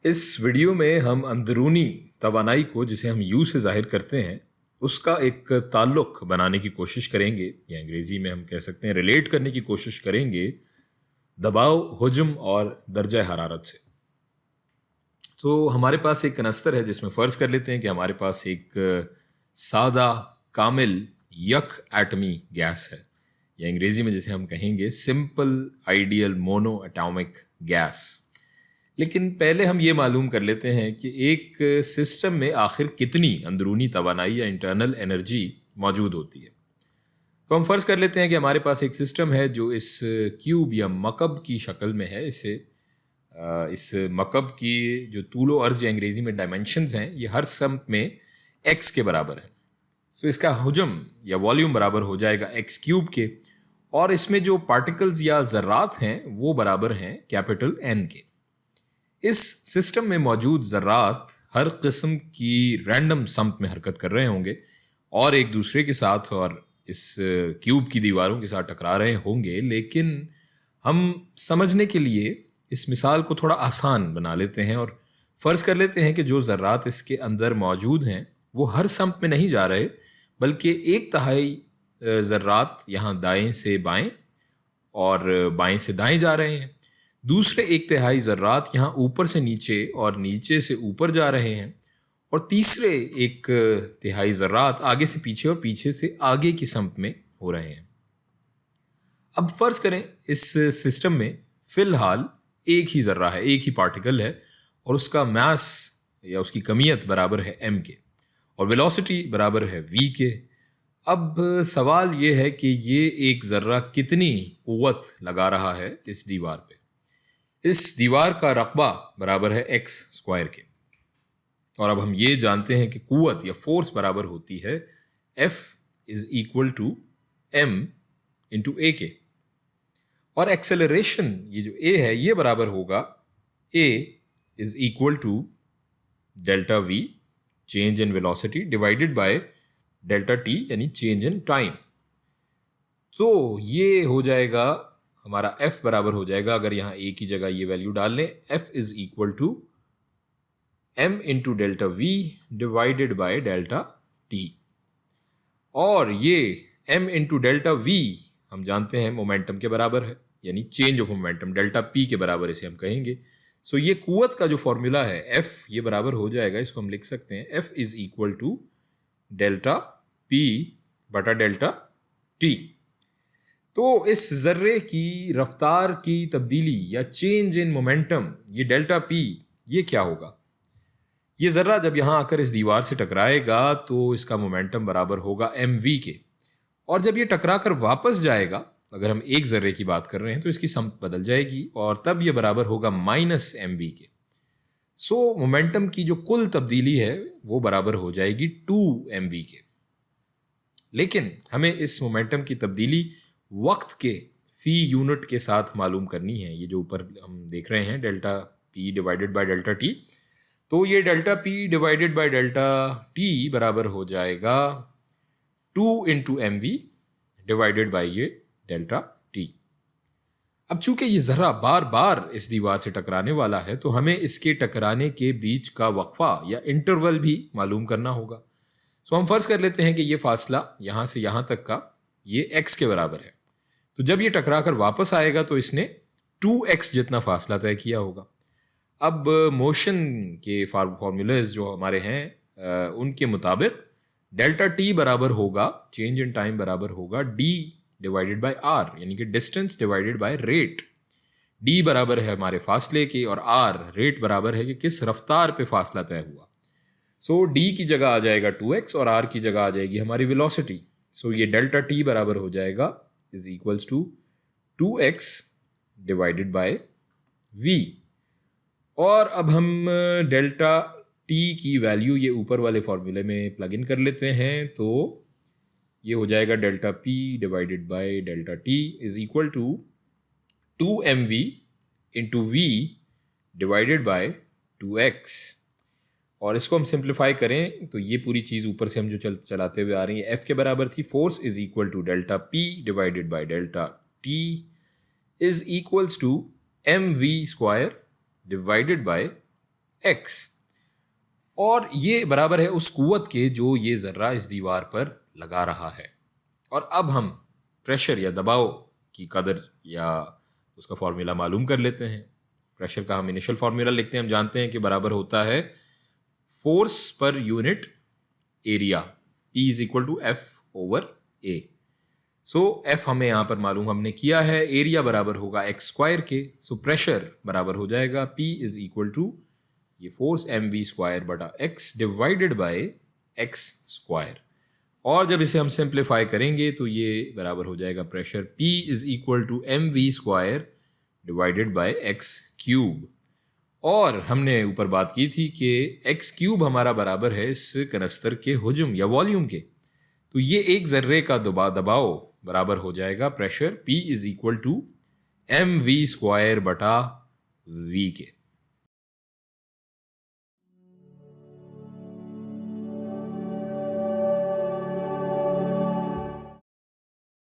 इस वीडियो में हम अंदरूनी तवानाई को जिसे हम यू से जाहिर करते हैं उसका एक ताल्लुक बनाने की कोशिश करेंगे या अंग्रेज़ी में हम कह सकते हैं रिलेट करने की कोशिश करेंगे दबाव, हुज्म और दर्जा हरारत से। तो हमारे पास एक कनस्तर है जिसमें फ़र्ज़ कर लेते हैं कि हमारे पास एक सादा कामिल यक एटमी गैस है या अंग्रेज़ी में जिसे हम कहेंगे simple ideal mono atomic gas. लेकिन पहले हम ये मालूम कर लेते हैं कि एक सिस्टम में आखिर कितनी अंदरूनी तवानाई या इंटरनल एनर्जी मौजूद होती है। तो हम फ़र्ज़ कर लेते हैं कि हमारे पास एक सिस्टम है जो इस क्यूब या मकब की शक्ल में है। इस मकब की जो तूलो अर्ज़ या अंग्रेज़ी में डायमेंशंस हैं ये हर सम में एक्स के बराबर है। सो इसका हुज्म या वॉल्यूम बराबर हो जाएगा एक्स क्यूब के, और इसमें जो पार्टिकल्स या ज़र्रात हैं वो बराबर हैं कैपिटल एन के। इस सिस्टम में मौजूद ज़र्रात हर किस्म की रैंडम सम्त में हरकत कर रहे होंगे और एक दूसरे के साथ और इस क्यूब की दीवारों के साथ टकरा रहे होंगे। लेकिन हम समझने के लिए इस मिसाल को थोड़ा आसान बना लेते हैं और फ़र्ज़ कर लेते हैं कि जो ज़र्रात इसके अंदर मौजूद हैं वो हर सम्त में नहीं जा रहे, बल्कि एक तिहाई ज़र्रात यहाँ दाएं से बाएं और बाएं से दाएं जा रहे हैं, दूसरे एक तिहाई ज़र्रात यहाँ ऊपर से नीचे और नीचे से ऊपर जा रहे हैं, और तीसरे एक तिहाई ज़र्रात आगे से पीछे और पीछे से आगे की सम्त में हो रहे हैं। अब फ़र्ज़ करें इस सिस्टम में फ़िलहाल एक ही ज़र्रा है, एक ही पार्टिकल है, और उसका मास या उसकी कमियत बराबर है m के और वेलोसिटी बराबर है v के। अब सवाल ये है कि ये एक ज़र्रा कितनी क़ुव्वत लगा रहा है इस दीवार पे। इस दीवार का रकबा बराबर है एक्स स्क्वायर के, और अब हम ये जानते हैं कि क़ुव्वत या फोर्स बराबर होती है F is equal to m into A के, और एक्सेलरेशन ये जो a है ये बराबर होगा a is equal to delta v change in velocity divided by delta t यानी चेंज इन टाइम। तो ये हो जाएगा हमारा f बराबर हो जाएगा, अगर यहाँ a की जगह ये वैल्यू डाल लें, f is equal to m into delta v divided by delta t, और ये m इंटू डेल्टा v हम जानते हैं मोमेंटम के बराबर है, यानी change of momentum delta p के बराबर इसे हम कहेंगे। सो ये कुव्वत का जो फॉर्मूला है f ये बराबर हो जाएगा, इसको हम लिख सकते हैं f is equal to delta p बटा डेल्टा t। तो इस ज़र्रे की रफ्तार की तब्दीली या चेंज इन मोमेंटम ये डेल्टा p ये क्या होगा। ये ज़र्रा जब यहाँ आकर इस दीवार से टकराएगा तो इसका मोमेंटम बराबर होगा mv के, और जब ये टकरा कर वापस जाएगा, अगर हम एक ज़र्रे की बात कर रहे हैं तो इसकी सम्त बदल जाएगी और तब ये बराबर होगा माइनस mv के। सो मोमेंटम की जो कुल तब्दीली है वो बराबर हो जाएगी 2mv के। लेकिन हमें इस मोमेंटम की तब्दीली वक्त के फी यूनिट के साथ मालूम करनी है। ये जो ऊपर हम देख रहे हैं delta p divided by delta t, तो ये delta p divided by delta t बराबर हो जाएगा 2 इंटू mv डिवाइडेड बाय ये डेल्टा t। अब चूंकि ये ज़र्रा बार बार इस दीवार से टकराने वाला है तो हमें इसके टकराने के बीच का वक्फा या इंटरवल भी मालूम करना होगा। सो हम फ़र्ज़ कर लेते हैं कि ये फासला यहाँ से यहाँ तक का ये x के बराबर है, तो जब ये टकरा कर वापस आएगा तो इसने 2x जितना फासला तय किया होगा। अब मोशन के फार्मूलेज जो हमारे हैं उनके मुताबिक डेल्टा t बराबर होगा चेंज इन टाइम बराबर होगा d डिवाइडेड बाय r, यानी कि distance divided by rate. d बराबर है हमारे फासले के और r रेट बराबर है कि किस रफ्तार पे फासला तय हुआ। सो d की जगह आ जाएगा 2x और r की जगह आ जाएगी हमारी वेलोसिटी। सो ये डेल्टा t बराबर हो जाएगा is equals to 2x divided by v, और अब हम डेल्टा t की वैल्यू ये ऊपर वाले फॉर्मूले में प्लग इन कर लेते हैं, तो ये हो जाएगा delta p divided by delta t is equal to 2mv into v divided by 2x, और इसको हम सिंप्लीफाई करें तो ये पूरी चीज़ ऊपर से हम जो चलाते हुए आ रही है f के बराबर थी। Force is equal to delta p divided by delta t is equals to mv square divided by x, और ये बराबर है उस कुव्वत के जो ये जर्रा इस दीवार पर लगा रहा है। और अब हम प्रेशर या दबाव की कदर या उसका फॉर्मूला मालूम कर लेते हैं। प्रेशर का हम इनिशियल फॉर्मूला लिखते हैं, हम जानते हैं कि बराबर होता है फोर्स पर unit area, P is equal to F over A। So F हमें यहां पर मालूम हमने किया है, एरिया बराबर होगा एक्स स्क्वायर के। सो प्रेशर बराबर हो जाएगा P इज इक्वल टू ये फोर्स mv स्क्वायर बटा x divided by x square. और जब इसे हम सिंप्लीफाई करेंगे तो ये बराबर हो जाएगा pressure P is equal to mv square divided by x cube. और हमने ऊपर बात की थी कि एक्स क्यूब हमारा बराबर है इस कनस्तर के हुजम या वॉल्यूम के। तो ये एक जर्रे का दबाव बराबर हो जाएगा pressure P is equal to mv square बटा v के।